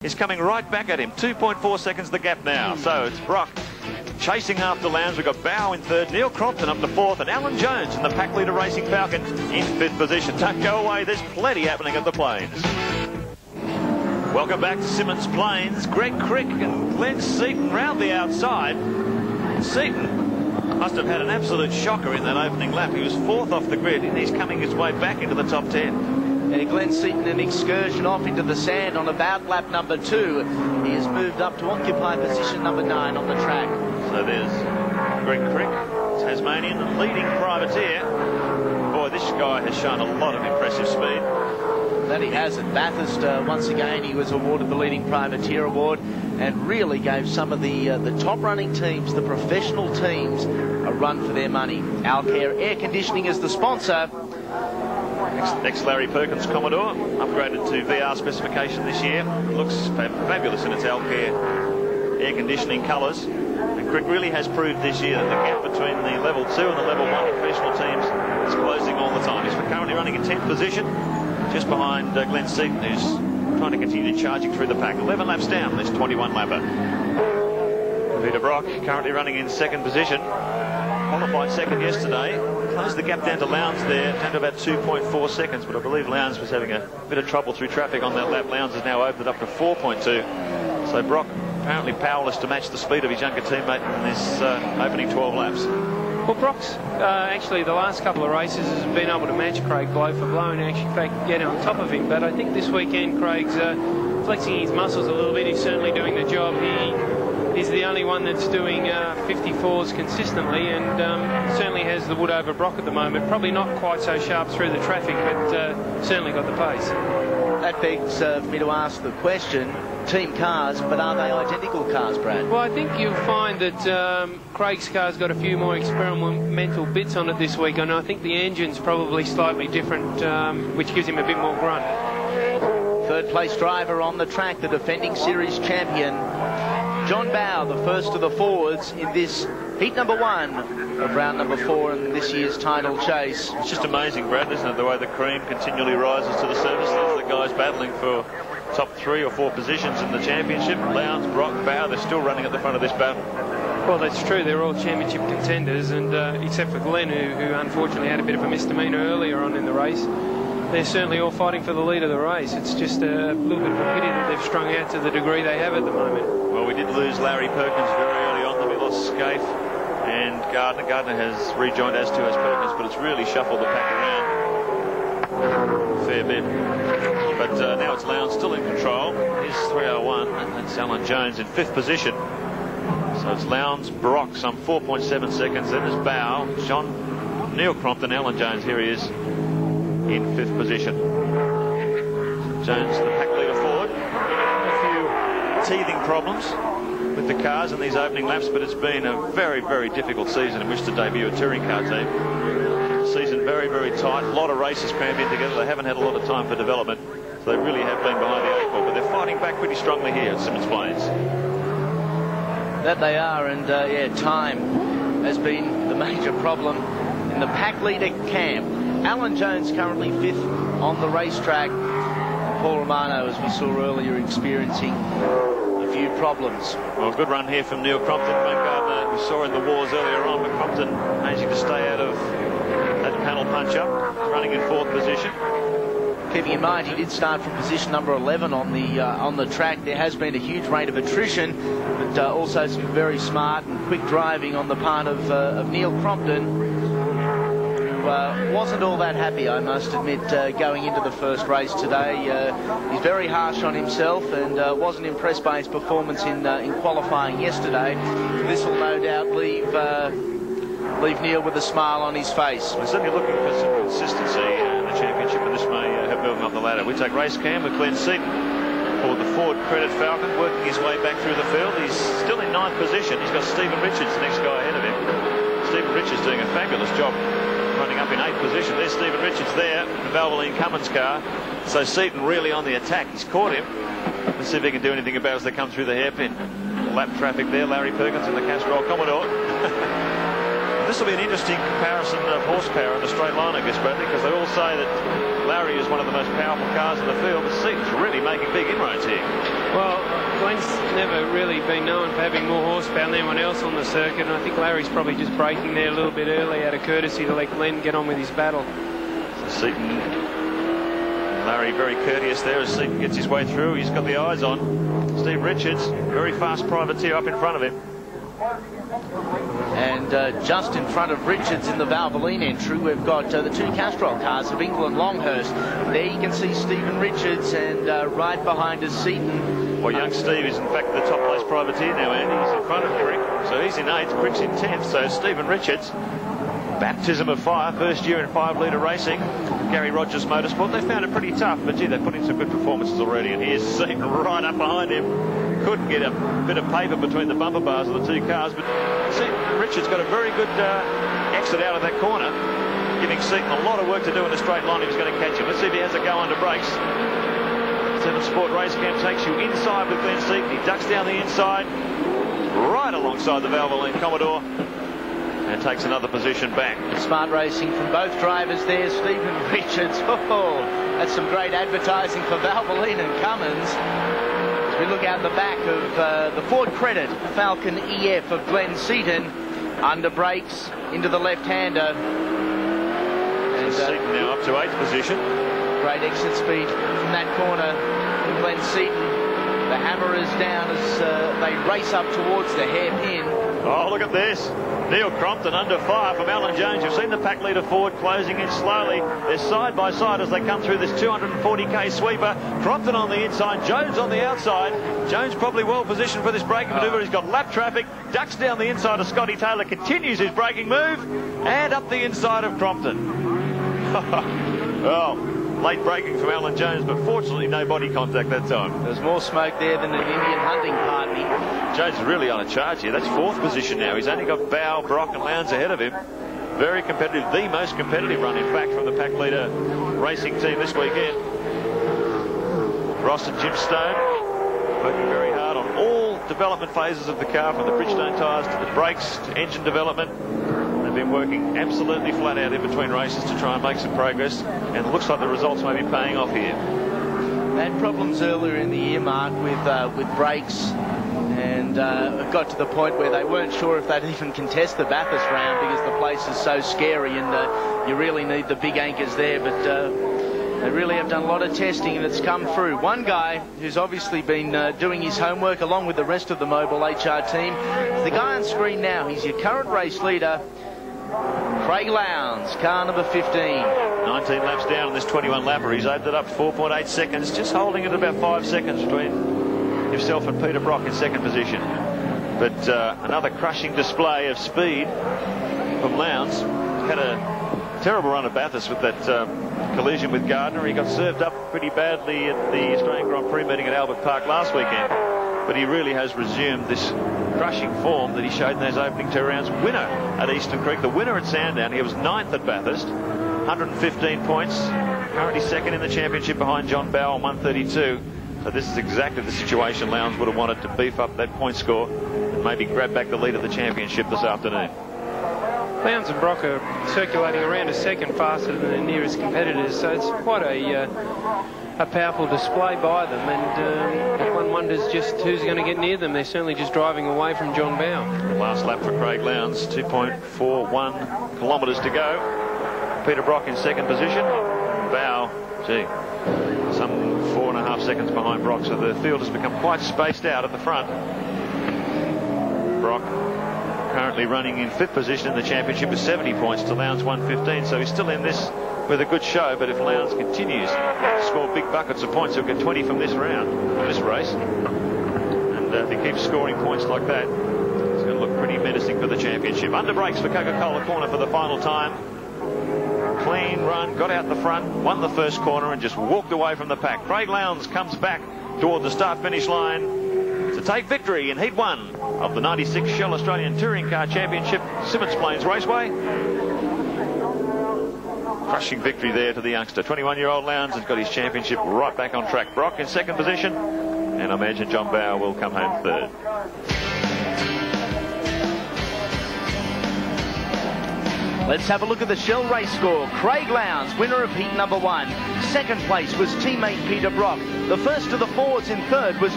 is coming right back at him. 2.4 seconds the gap now. So it's Brock chasing after Lowndes. We've got Bow in third, Neil Crompton up to fourth, and Alan Jones in the pack leader Racing Falcon in fifth position. Don't go away, there's plenty happening at the Plains. Welcome back to Symmons Plains. Greg Crick and Glenn Seaton round the outside. Seaton must have had an absolute shocker in that opening lap. He was fourth off the grid and he's coming his way back into the top 10. Glenn Seaton, an excursion off into the sand on about lap number 2. He has moved up to occupy position number 9 on the track. So there's Greg Crick, Tasmanian, leading privateer. Boy, this guy has shown a lot of impressive speed. That he has at Bathurst. Once again, he was awarded the leading privateer award and really gave some of the top running teams, the professional teams, a run for their money. Alcare Air Conditioning is the sponsor. Next Larry Perkins Commodore, upgraded to VR specification this year. Looks fabulous in its Alcare air conditioning colours. And Crick really has proved this year that the gap between the level 2 and the level 1 professional teams is closing all the time. He's currently running in 10th position, just behind Glenn Seaton, who's trying to continue charging through the pack. 11 laps down, this 21 lapper. Peter Brock currently running in 2nd position. Qualified 2nd yesterday. Closed the gap down to Lowndes there, down to about 2.4 seconds, but I believe Lowndes was having a bit of trouble through traffic on that lap. Lowndes has now opened it up to 4.2. So Brock apparently powerless to match the speed of his younger teammate in this opening 12 laps. Well, Brock's actually the last couple of races has been able to match Craig blow for blow and actually in fact get on top of him. But I think this weekend Craig's flexing his muscles a little bit. He's certainly doing the job. He's the only one that's doing 54s consistently and certainly has the wood over Brock at the moment. Probably not quite so sharp through the traffic, but certainly got the pace. That begs me to ask the question, team cars, but are they identical cars, Brad? Well, I think you'll find that Craig's car's got a few more experimental bits on it this week, and I think the engine's probably slightly different, which gives him a bit more grunt. Third place driver on the track, the defending series champion, John Bow, the first of the forwards in this heat number 1 of round number 4 in this year's title chase. It's just amazing, Brad, isn't it, the way the cream continually rises to the surface. There's the guys battling for top 3 or 4 positions in the championship. Lowndes, Brock, Bow, they're still running at the front of this battle. Well, that's true. They're all championship contenders, and except for Glenn, who unfortunately had a bit of a misdemeanor earlier on in the race. They're certainly all fighting for the lead of the race. It's just a little bit of a pity that they've strung out to the degree they have at the moment. Well, we did lose Larry Perkins very early on. Then we lost Scaife and Gardner. Gardner has rejoined, as to as Perkins, but it's really shuffled the pack around a fair bit. But now it's Lowndes still in control. Here's 3:01, and that's Alan Jones in 5th position. So it's Lowndes, Brock, some 4.7 seconds. Then there's Bow, John, Neil Crompton, Alan Jones. Here he is in 5th position. Jones, the pack leader forward. A few teething problems with the cars in these opening laps, but it's been a very, very difficult season in which to debut a touring car team. Season very, very tight. A lot of races crammed in together. They haven't had a lot of time for development, so they really have been behind the 8 ball, but they're fighting back pretty strongly here at Symmons Plains. That they are, and yeah, time has been the major problem in the pack leader camp. Alan Jones currently 5th on the racetrack. Paul Romano, as we saw earlier, experiencing a few problems. Well, good run here from Neil Crompton. Gardner, we saw in the wars earlier on, but Crompton managing to stay out of that panel punch-up, running in 4th position. Keeping in mind, he did start from position number 11 on the track. There has been a huge rate of attrition, but also some very smart and quick driving on the part of Neil Crompton. Wasn't all that happy, I must admit, going into the first race today. He's very harsh on himself and wasn't impressed by his performance in qualifying yesterday. This will no doubt leave Neil with a smile on his face. We're certainly looking for some consistency in the championship, and this may have moving up the ladder. We take race cam with Glenn Seaton for the Ford Credit Falcon, working his way back through the field. He's still in 9th position. He's got Stephen Richards, the next guy ahead of him. Stephen Richards doing a fabulous job, running up in 8th position. There's Stephen Richards there, the Valvoline Cummins car. So Seaton really on the attack. He's caught him. Let's see if he can do anything about it as they come through the hairpin. Lap traffic there. Larry Perkins in the Castrol Commodore. This will be an interesting comparison of horsepower in the straight line, I guess, Bradley, because they all say that Larry is one of the most powerful cars in the field. The Seaton's really making big inroads here. Well, Glenn's never really been known for having more horsepower than anyone else on the circuit, and I think Larry's probably just braking there a little bit early out of courtesy to let Glenn get on with his battle. So Seaton, Larry very courteous there as Seaton gets his way through. He's got the eyes on Steve Richards, very fast privateer up in front of him. And just in front of Richards in the Valvoline entry, we've got the two Castrol cars of England Longhurst. There you can see Stephen Richards, and right behind is Seaton. Well, young Steve is in fact the top place privateer now, Andy. He's in front of Crick, so he's in 8th, Crick's in 10th. So Stephen Richards, baptism of fire, first year in 5-litre racing. Gary Rogers Motorsport, they found it pretty tough, but gee, they put in some good performances already, and here's Seaton right up behind him. Couldn't get a bit of paper between the bumper bars of the two cars, but Seaton Richards got a very good exit out of that corner, giving Seaton a lot of work to do in the straight line. He was going to catch him. Let's see if he has a go under brakes. Seven Sport Race Cam takes you inside with Glenn Seaton. He ducks down the inside, right alongside the Valvoline Commodore, and takes another position back. Smart racing from both drivers there. Stephen Richards, oh, that's some great advertising for Valvoline and Cummins. As we look out the back of the Ford Credit Falcon EF of Glenn Seaton, under brakes into the left-hander. And Seaton now up to 8th position. Great exit speed from that corner from Glenn Seaton. The hammer is down as they race up towards the hairpin. Oh, look at this. Neil Crompton under fire from Alan Jones. You've seen the pack leader Ford closing in slowly. They're side by side as they come through this 240k sweeper. Crompton on the inside, Jones on the outside. Jones probably well positioned for this braking manoeuvre. He's got lap traffic, ducks down the inside of Scotty Taylor, continues his braking move, and up the inside of Crompton. Well, late braking from Alan Jones, but fortunately no body contact that time. There's more smoke there than an Indian hunting party. Jones is really on a charge here. That's 4th position now. He's only got Bow, Brock and Lowndes ahead of him. Very competitive, the most competitive run, in fact, from the pack leader racing team this weekend. Ross and Jim Stone working very hard on all development phases of the car, from the Bridgestone tyres to the brakes to engine development. They've been working absolutely flat out in between races to try and make some progress, and it looks like the results may be paying off here. They had problems earlier in the year, Mark, with brakes, and it got to the point where they weren't sure if they'd even contest the Bathurst round because the place is so scary, and you really need the big anchors there. But they really have done a lot of testing, and it's come through. One guy who's obviously been doing his homework along with the rest of the Mobil HR team is the guy on screen now. He's your current race leader, Craig Lowndes, car number 15. 19 laps down in this 21 lapper. He's opened it up 4.8 seconds, just holding it about 5 seconds between himself and Peter Brock in 2nd position. But another crushing display of speed from Lowndes. Had a terrible run at Bathurst with that collision with Gardner. He got served up pretty badly at the Australian Grand Prix meeting at Albert Park last weekend. But he really has resumed this crushing form that he showed in those opening 2 rounds. Winner at Eastern Creek, the winner at Sandown. He was 9th at Bathurst, 115 points. Currently 2nd in the championship behind John Bow on 132. So this is exactly the situation Lowndes would have wanted to beef up that point score and maybe grab back the lead of the championship this afternoon. Lowndes and Brock are circulating around a second faster than their nearest competitors, so it's quite a powerful display by them, and one wonders just who's going to get near them. They're certainly just driving away from John Bow. Last lap for Craig Lowndes, 2.41 kilometres to go. Peter Brock in 2nd position. Bow, some 4.5 seconds behind Brock, so the field has become quite spaced out at the front. Brock currently running in 5th position in the championship with 70 points to Lowndes 115, so he's still in this with a good show. But if Lowndes continues to score big buckets of points, he'll get 20 from this round, this race, and if he keeps scoring points like that, it's going to look pretty menacing for the championship. Under brakes for Coca-Cola Corner for the final time. Clean run, got out the front, won the first corner, and just walked away from the pack. Craig Lowndes comes back toward the start-finish line to take victory in Heat 1 of the 96 Shell Australian Touring Car Championship, Symmons Plains Raceway. Crushing victory there to the youngster. 21-year-old Lowndes has got his championship right back on track. Brock in 2nd position, and I imagine John Bow will come home 3rd. Let's have a look at the Shell race score. Craig Lowndes, winner of heat number 1. 2nd place was teammate Peter Brock. The first of the Fords in 3rd was